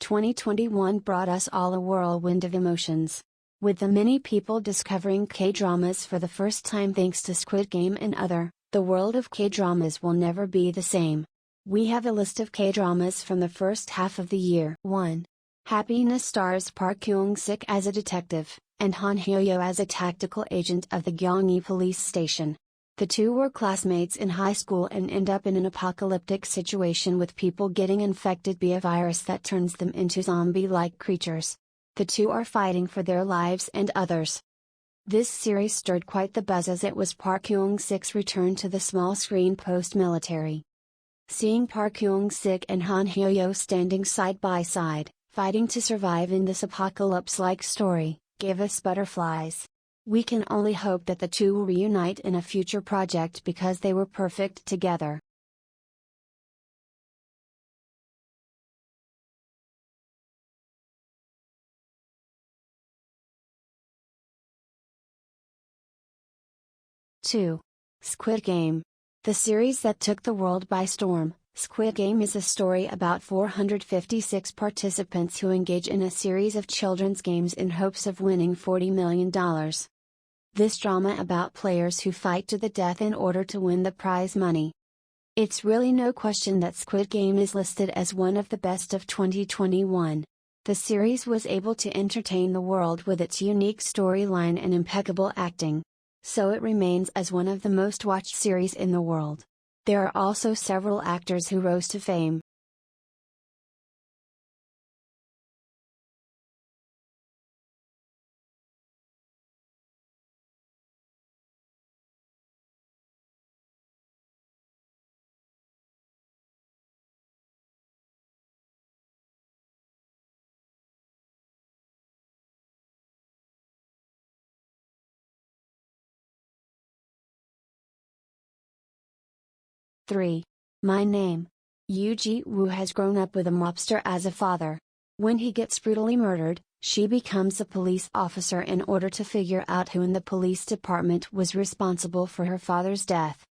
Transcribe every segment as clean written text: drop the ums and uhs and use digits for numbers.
2021 brought us all a whirlwind of emotions. With the many people discovering K-dramas for the first time thanks to Squid Game and other, the world of K-dramas will never be the same. We have a list of K-dramas from the first half of the year. 1. Happiness stars Park Kyung-sik as a detective, and Han Hyo-yo as a tactical agent of the Gyeonggi police station. The two were classmates in high school and end up in an apocalyptic situation with people getting infected by a virus that turns them into zombie-like creatures. The two are fighting for their lives and others. This series stirred quite the buzz as it was Park Kyung-sik's return to the small screen post-military. Seeing Park Kyung-sik and Han Hyo-yo standing side by side, fighting to survive in this apocalypse-like story, gave us butterflies. We can only hope that the two will reunite in a future project because they were perfect together. Two. Squid Game. The series that took the world by storm, Squid Game is a story about 456 participants who engage in a series of children's games in hopes of winning $40 million. This drama about players who fight to the death in order to win the prize money. It's really no question that Squid Game is listed as one of the best of 2021. The series was able to entertain the world with its unique storyline and impeccable acting. So it remains as one of the most watched series in the world. There are also several actors who rose to fame. Three. My Name. Yoo Ji Woo has grown up with a mobster as a father. When he gets brutally murdered, she becomes a police officer in order to figure out who in the police department was responsible for her father's death.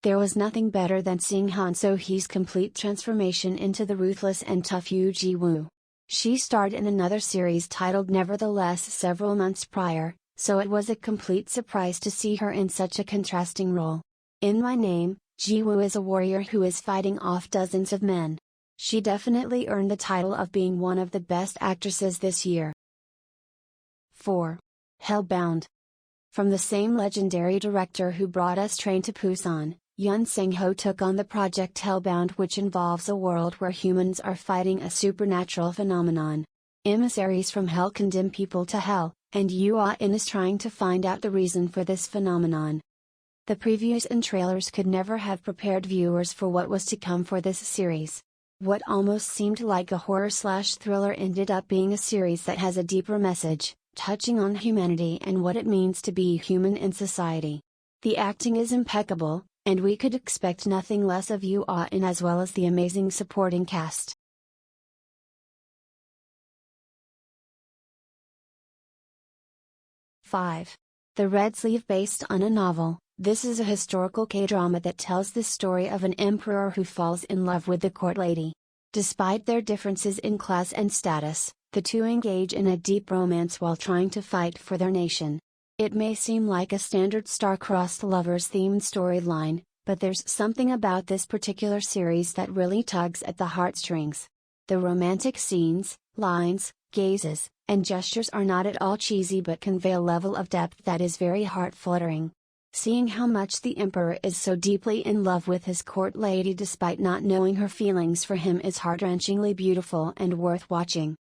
There was nothing better than seeing Han So-hee's complete transformation into the ruthless and tough Yoo Ji Woo. She starred in another series titled Nevertheless several months prior, so it was a complete surprise to see her in such a contrasting role. In My Name, Ji Woo is a warrior who is fighting off dozens of men. She definitely earned the title of being one of the best actresses this year. 4. Hellbound. From the same legendary director who brought us Train to Busan, Yoon Sang-ho took on the project Hellbound, which involves a world where humans are fighting a supernatural phenomenon. Emissaries from hell condemn people to hell, and Yoo-in is trying to find out the reason for this phenomenon. The previews and trailers could never have prepared viewers for what was to come for this series. What almost seemed like a horror/thriller ended up being a series that has a deeper message, touching on humanity and what it means to be human in society. The acting is impeccable, and we could expect nothing less of Yoo-in as well as the amazing supporting cast. 5. The Red Sleeve. Based on a novel, this is a historical K-drama that tells the story of an emperor who falls in love with the court lady. Despite their differences in class and status, the two engage in a deep romance while trying to fight for their nation. It may seem like a standard star-crossed lovers-themed storyline, but there's something about this particular series that really tugs at the heartstrings. The romantic scenes, lines, gazes, and gestures are not at all cheesy but convey a level of depth that is very heart-fluttering. Seeing how much the emperor is so deeply in love with his court lady despite not knowing her feelings for him is heart-wrenchingly beautiful and worth watching.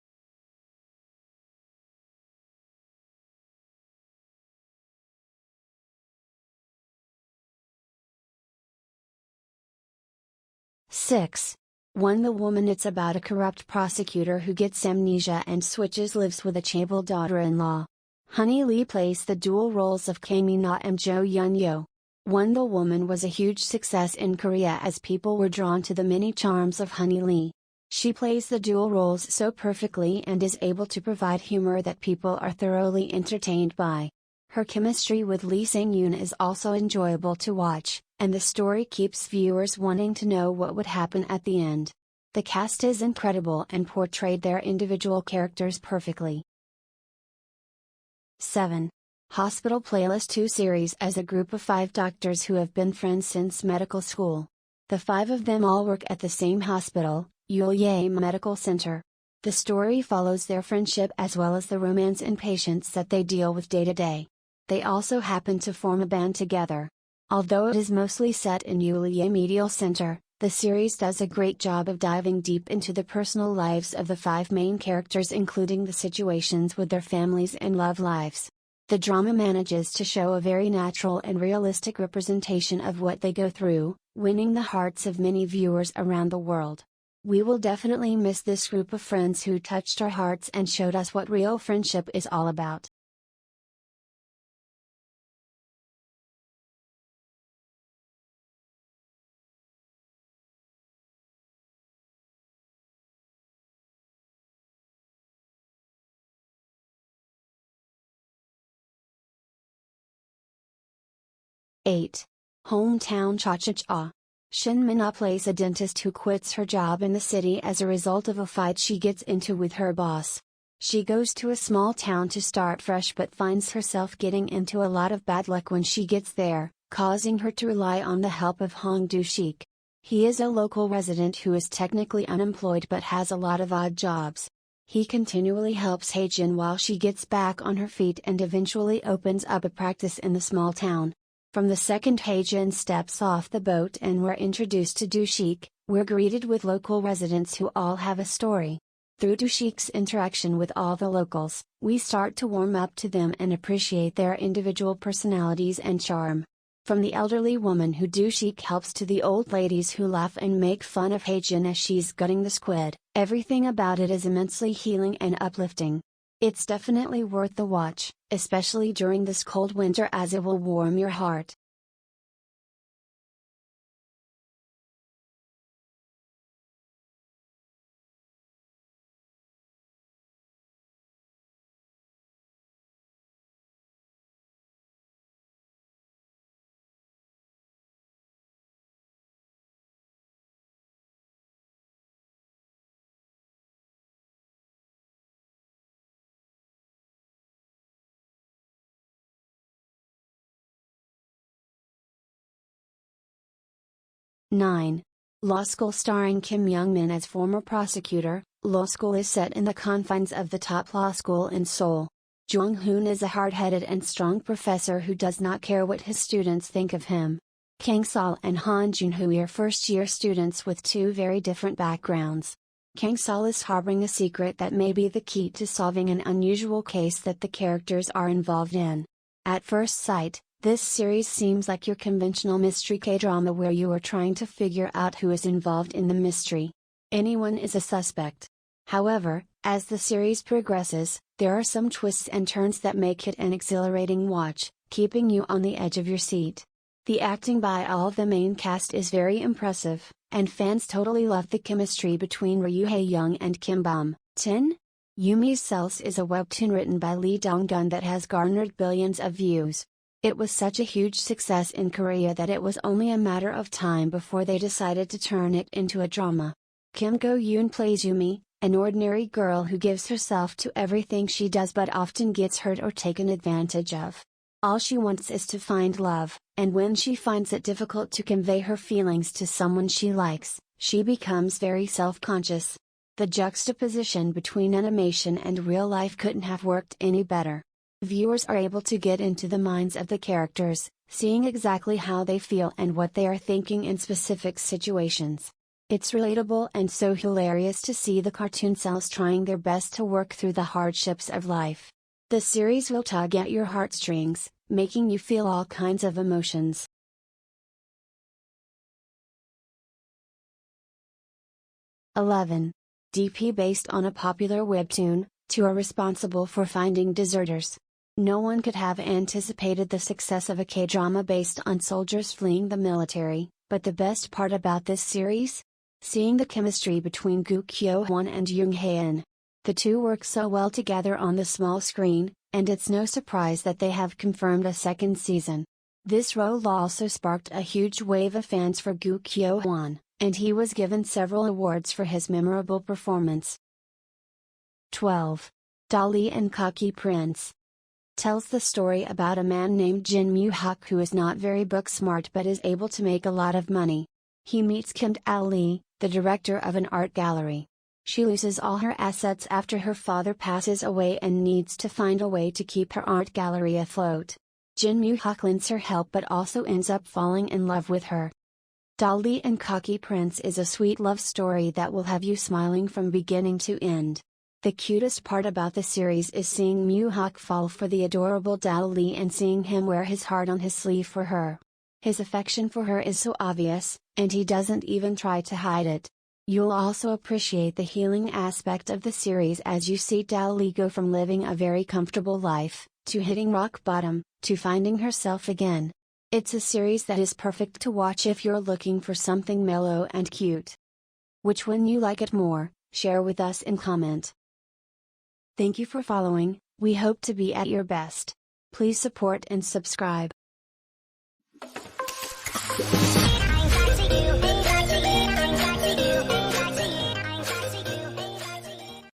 Six. The Woman. It's about a corrupt prosecutor who gets amnesia and switches lives with a chaebol daughter-in-law. Honey Lee plays the dual roles of Kang Mi-na and Jo Yun-yo. The Woman was a huge success in Korea as people were drawn to the many charms of Honey Lee. She plays the dual roles so perfectly and is able to provide humor that people are thoroughly entertained by. Her chemistry with Lee Sang-yoon is also enjoyable to watch, and the story keeps viewers wanting to know what would happen at the end. The cast is incredible and portrayed their individual characters perfectly. 7. Hospital Playlist 2 series as a group of 5 doctors who have been friends since medical school. The 5 of them all work at the same hospital, Yoo Ji Woo Medical Center. The story follows their friendship as well as the romance and patients that they deal with day to day. They also happen to form a band together. Although it is mostly set in Yoo Ji Woo Medical Center, the series does a great job of diving deep into the personal lives of the 5 main characters, including the situations with their families and love lives. The drama manages to show a very natural and realistic representation of what they go through, winning the hearts of many viewers around the world. We will definitely miss this group of friends who touched our hearts and showed us what real friendship is all about. Eight. Hometown Cha-Cha-Cha. Shin Min-ah plays a dentist who quits her job in the city as a result of a fight she gets into with her boss. She goes to a small town to start fresh but finds herself getting into a lot of bad luck when she gets there, causing her to rely on the help of Hong Do-shik. He is a local resident who is technically unemployed but has a lot of odd jobs. He continually helps Hae-jin while she gets back on her feet and eventually opens up a practice in the small town. From the second Hae-jin steps off the boat and we're introduced to Do-shik, we're greeted with local residents who all have a story. Through Do-shik's interaction with all the locals, we start to warm up to them and appreciate their individual personalities and charm. From the elderly woman who Do-shik helps to the old ladies who laugh and make fun of Hae-jin as she's gutting the squid, everything about it is immensely healing and uplifting. It's definitely worth the watch, especially during this cold winter, as it will warm your heart. Nine. Law School starring Kim Young-min as former prosecutor. Law school is set in the confines of the top law school in Seoul. Jung-hoon is a hard-headed and strong professor who does not care what his students think of him. Kang-sol and Han Jun-hoo are first-year students with 2 very different backgrounds. Kang-sol is harboring a secret that may be the key to solving an unusual case that the characters are involved in. At first sight, this series seems like your conventional mystery K-drama where you are trying to figure out who is involved in the mystery. Anyone is a suspect. However, as the series progresses, there are some twists and turns that make it an exhilarating watch, keeping you on the edge of your seat. The acting by all of the main cast is very impressive, and fans totally love the chemistry between Ryu Hae-young and Kim Bum-tin. Yumi's Cells is a webtoon written by Lee Dong-gun that has garnered billions of views. It was such a huge success in Korea that it was only a matter of time before they decided to turn it into a drama. Kim Go-yoon plays Yumi, an ordinary girl who gives herself to everything she does but often gets hurt or taken advantage of. All she wants is to find love, and when she finds it difficult to convey her feelings to someone she likes, she becomes very self-conscious. The juxtaposition between animation and real life couldn't have worked any better. Viewers are able to get into the minds of the characters, seeing exactly how they feel and what they are thinking in specific situations. It's relatable and so hilarious to see the cartoon cells trying their best to work through the hardships of life. The series will tug at your heartstrings, making you feel all kinds of emotions. 11. DP based on a popular webtoon, 2 are responsible for finding deserters. No one could have anticipated the success of a K-drama based on soldiers fleeing the military, but the best part about this series? Seeing the chemistry between Gu Kyo-hwan and Jung Hae-in. The 2 work so well together on the small screen, and it's no surprise that they have confirmed a second season. This role also sparked a huge wave of fans for Gu Kyo-hwan, and he was given several awards for his memorable performance. 12. Dolly and Cocky Prince. Tells the story about a man named Jin Moo-hak who is not very book smart but is able to make a lot of money. He meets Kim Dali, the director of an art gallery. She loses all her assets after her father passes away and needs to find a way to keep her art gallery afloat. Jin Moo-hak lends her help but also ends up falling in love with her. Dolly and Cocky Prince is a sweet love story that will have you smiling from beginning to end. The cutest part about the series is seeing Moo-hak fall for the adorable Dali and seeing him wear his heart on his sleeve for her. His affection for her is so obvious, and he doesn't even try to hide it. You'll also appreciate the healing aspect of the series as you see Dali go from living a very comfortable life, to hitting rock bottom, to finding herself again. It's a series that is perfect to watch if you're looking for something mellow and cute. Which one you like it more, share with us in comment. Thank you for following, we hope to be at your best. Please support and subscribe.